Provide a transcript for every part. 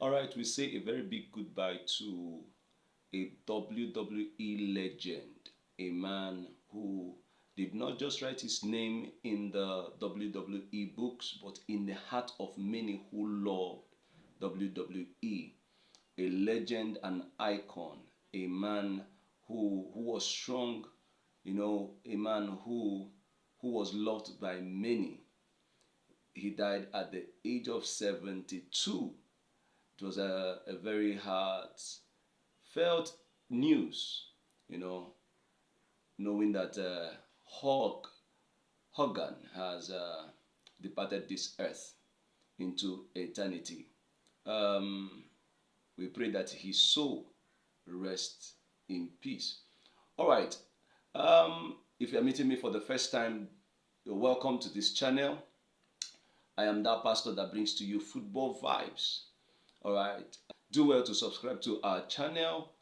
All right, we say a very big goodbye to a WWE legend, a man who did not just write his name in the WWE books, but in the heart of many who love WWE. A legend, an icon, a man who was strong, a man who was loved by many. He died at the age of 72. It was a very heartfelt news, you know, knowing that Hogan has departed this earth into eternity. Um, we pray that his soul rests in peace. All right. If you're meeting me for the first time, you're welcome to this channel. I am that pastor that brings to you football vibes. All right. Do well to subscribe to our channel.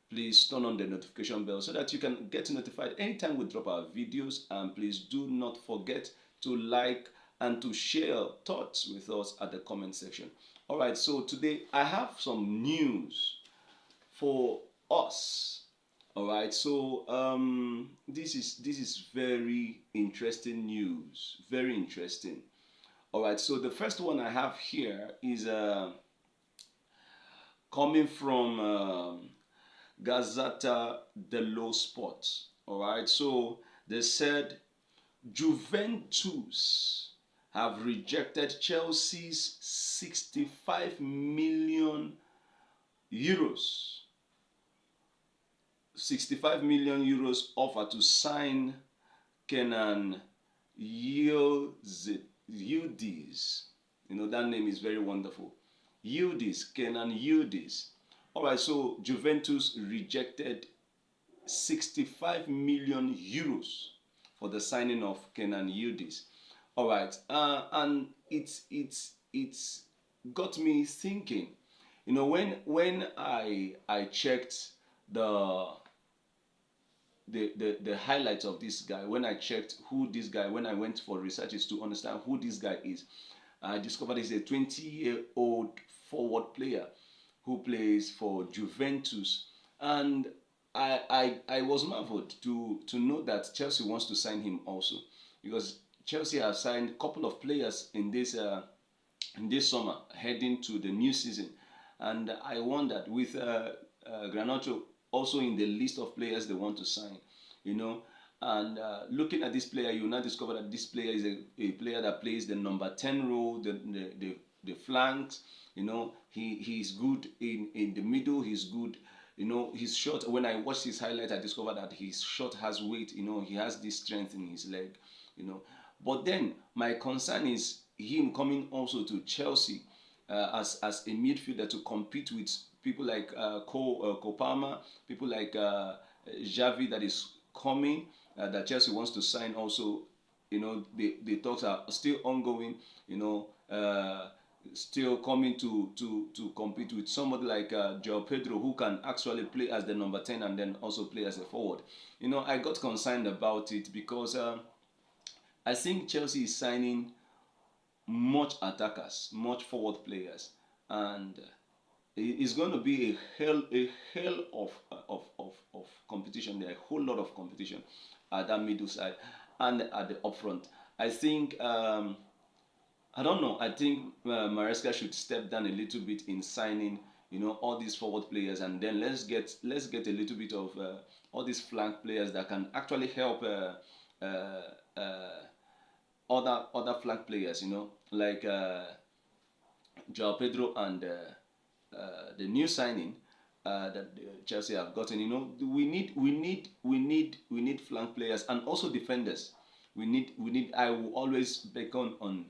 Please turn on the notification bell so that you can get notified anytime we drop our videos. And please do not forget to like and to share thoughts with us at the comment section. All right. So today I have some news for us. All right. So this is very interesting news. Very interesting. All right. So the first one I have here is coming from Gazzetta dello Sport. All right, so they said Juventus have rejected Chelsea's 65 million euros 65 million euros offer to sign Kenan Yildiz. That name is very wonderful. Yildiz, Kenan Yildiz. All right, so Juventus rejected 65 million euros for the signing of Kenan Yildiz. All right, and it's got me thinking. When I checked the the highlights of this guy, when I checked who this guy, when I went for researches to understand who this guy is, I discovered he's a 20-year-old forward player who plays for Juventus. And I was marveled to know that Chelsea wants to sign him also, because Chelsea have signed a couple of players in this summer heading to the new season. And I wondered with Granacho also in the list of players they want to sign, you know. And looking at this player, you now discover that this player is a player that plays the number 10 role, the flanks. He's good in the middle. He's good. His shot. When I watched his highlight, I discovered that his shot has weight. He has this strength in his leg. But then my concern is him coming also to Chelsea as a midfielder to compete with people like Kopama, people like Xavi that is coming, that Chelsea wants to sign also. The talks are still ongoing, still coming to compete with somebody like Joao Pedro, who can actually play as the number 10 and then also play as a forward. I got concerned about it because I think Chelsea is signing much attackers, much forward players, and it's going to be a hell of competition there, a whole lot of competition at that middle side and at the up front. I think I don't know. I think Maresca should step down a little bit in signing, all these forward players, and then let's get a little bit of all these flank players that can actually help other flank players, like Joao Pedro and the new signing that Chelsea have gotten. We need flank players and also defenders. We need. I will always beckon on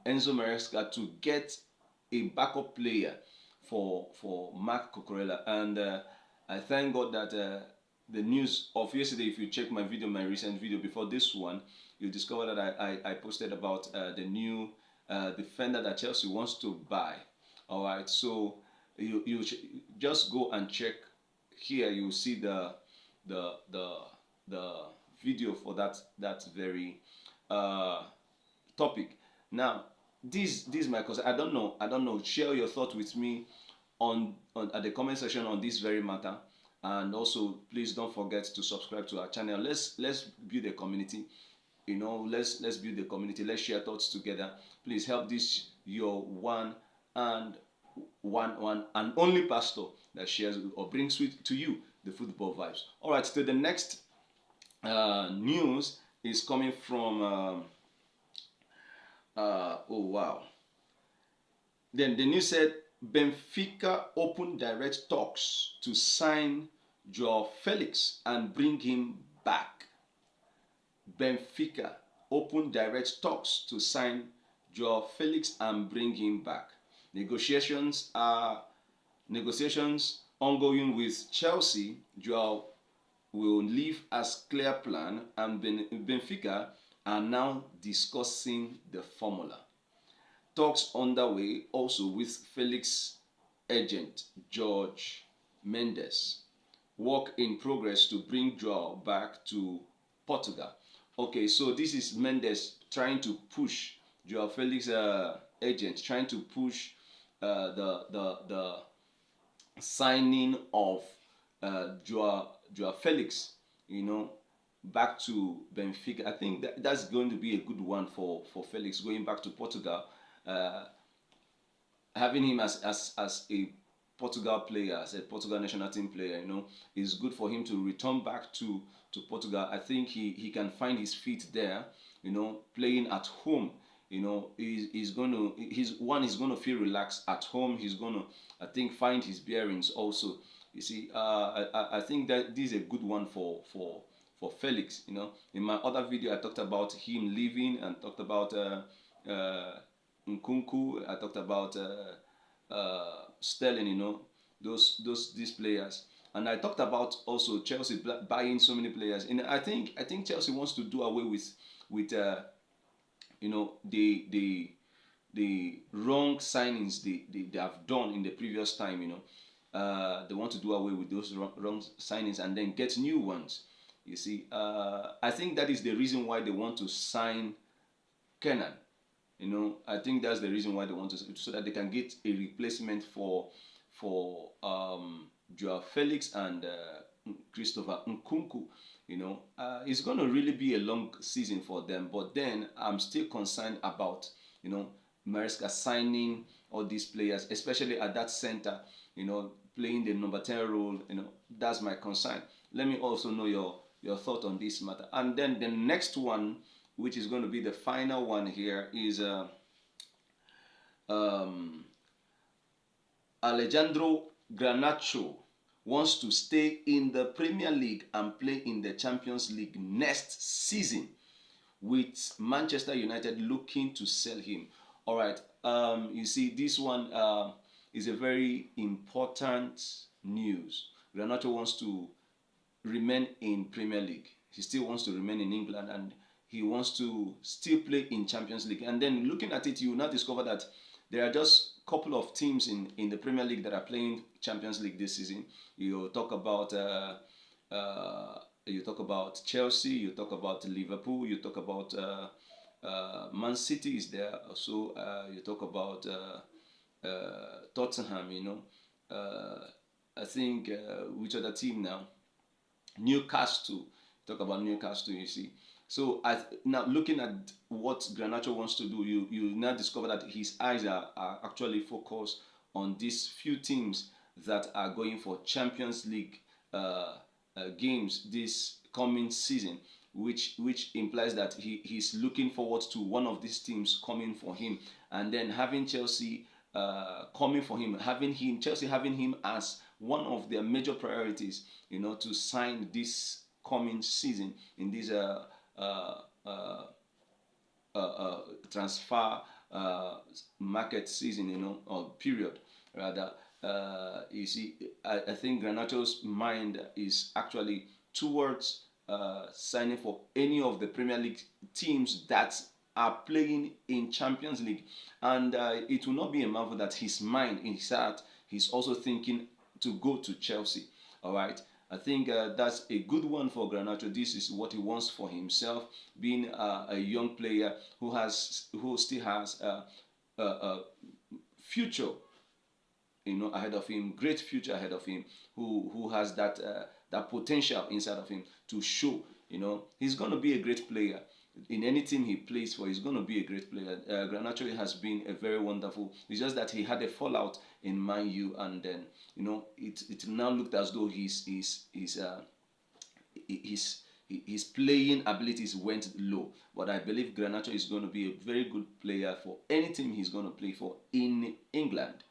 Enzo Maresca to get a backup player for Marc Cucurella, and I thank God that the news of yesterday. If you check my recent video before this one, you discover that I posted about the new defender that Chelsea wants to buy. All right, so you just go and check here. You see the the the video for that very uh, topic. Now, this my concern. I don't know. Share your thought with me on at the comment section on this very matter, and also please don't forget to subscribe to our channel. Let's build a community. You know, let's build a community. Let's share thoughts together. Please help this your and one and only pastor that shares or brings to you the football vibes. All right, so the next news is coming from. Oh wow! Then the news said Benfica opened direct talks to sign Joao Felix and bring him back. Benfica opened direct talks to sign Joao Felix and bring him back. Negotiations ongoing with Chelsea. Joao will leave as clear plan, and Benfica are now discussing the formula. Talks underway also with Felix agent George Mendes. Work in progress to bring Joao back to Portugal. Okay, so this is Mendes trying to push Joao Felix agent, trying to push the signing of Joao Felix, you know, back to Benfica. I think that's going to be a good one for Felix going back to Portugal. Uh, Having him as a Portugal player, as a Portugal national team player, you know, is good for him to return back to Portugal. I think he can find his feet there, you know, playing at home. You know, he's going to feel relaxed at home. He's going to, I think, find his bearings also. You see, I think that this is a good one for Felix. You know, in my other video, I talked about him leaving and talked about Nkunku. I talked about Sterling. You know, these players, and I talked about also Chelsea buying so many players. And I think Chelsea wants to do away with you know the wrong signings they have done in the previous time. You know, they want to do away with those wrong signings and then get new ones. You see, I think that is the reason why they want to sign Kenan. You know, I think that's the reason why they want to, so that they can get a replacement for Joao Felix and Christopher Nkunku. You know, it's going to really be a long season for them. But then I'm still concerned about, you know, Maresca signing all these players, especially at that center. You know, playing the number 10 role. You know, that's my concern. Let me also know your thought on this matter. And then the next one, which is going to be the final one here, is um, Alejandro Garnacho wants to stay in the Premier League and play in the Champions League next season, with Manchester United looking to sell him. All right, you see, this one is a very important news. Garnacho wants to remain in Premier League. He still wants to remain in England, and he wants to still play in Champions League. And then looking at it, you will now discover that there are just a couple of teams in the Premier League that are playing Champions League this season. You talk about Chelsea, you talk about Liverpool, you talk about Man City is there. Also, you talk about Tottenham. You know, I think which other team now? Newcastle. Talk about Newcastle. You see. So now looking at what Garnacho wants to do, you now discover that his eyes are actually focused on these few teams that are going for Champions League games this coming season, which implies that he's looking forward to one of these teams coming for him, and then having Chelsea coming for him, Chelsea having him as one of their major priorities, you know, to sign this coming season in this uh, uh, transfer market season, you know, or period rather. You see, I think Garnacho's mind is actually towards signing for any of the Premier League teams that are playing in Champions League, and it will not be a marvel that his mind, in his heart, he's also thinking to go to Chelsea. All right. I think that's a good one for Garnacho. This is what he wants for himself, being a young player who still has future, ahead of him, great future ahead of him, who has that potential inside of him to show. He's going to be a great player in any team he plays for. He's going to be a great player. Garnacho has been a very wonderful. It's just that he had a fallout in Man U, and then it now looked as though his playing abilities went low. But I believe Garnacho is going to be a very good player for any team he's going to play for in England.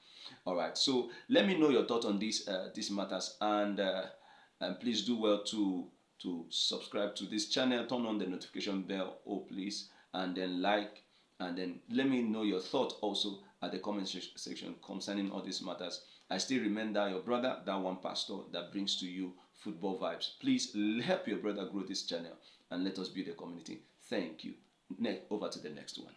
All right. So let me know your thoughts on these matters, and please do well to subscribe to this channel, turn on the notification bell, please, and then like, and then let me know your thought also at the comment section concerning all these matters. I still remember your brother, that one pastor that brings to you football vibes. Please help your brother grow this channel and let us build a community. Thank you. Over to the next one.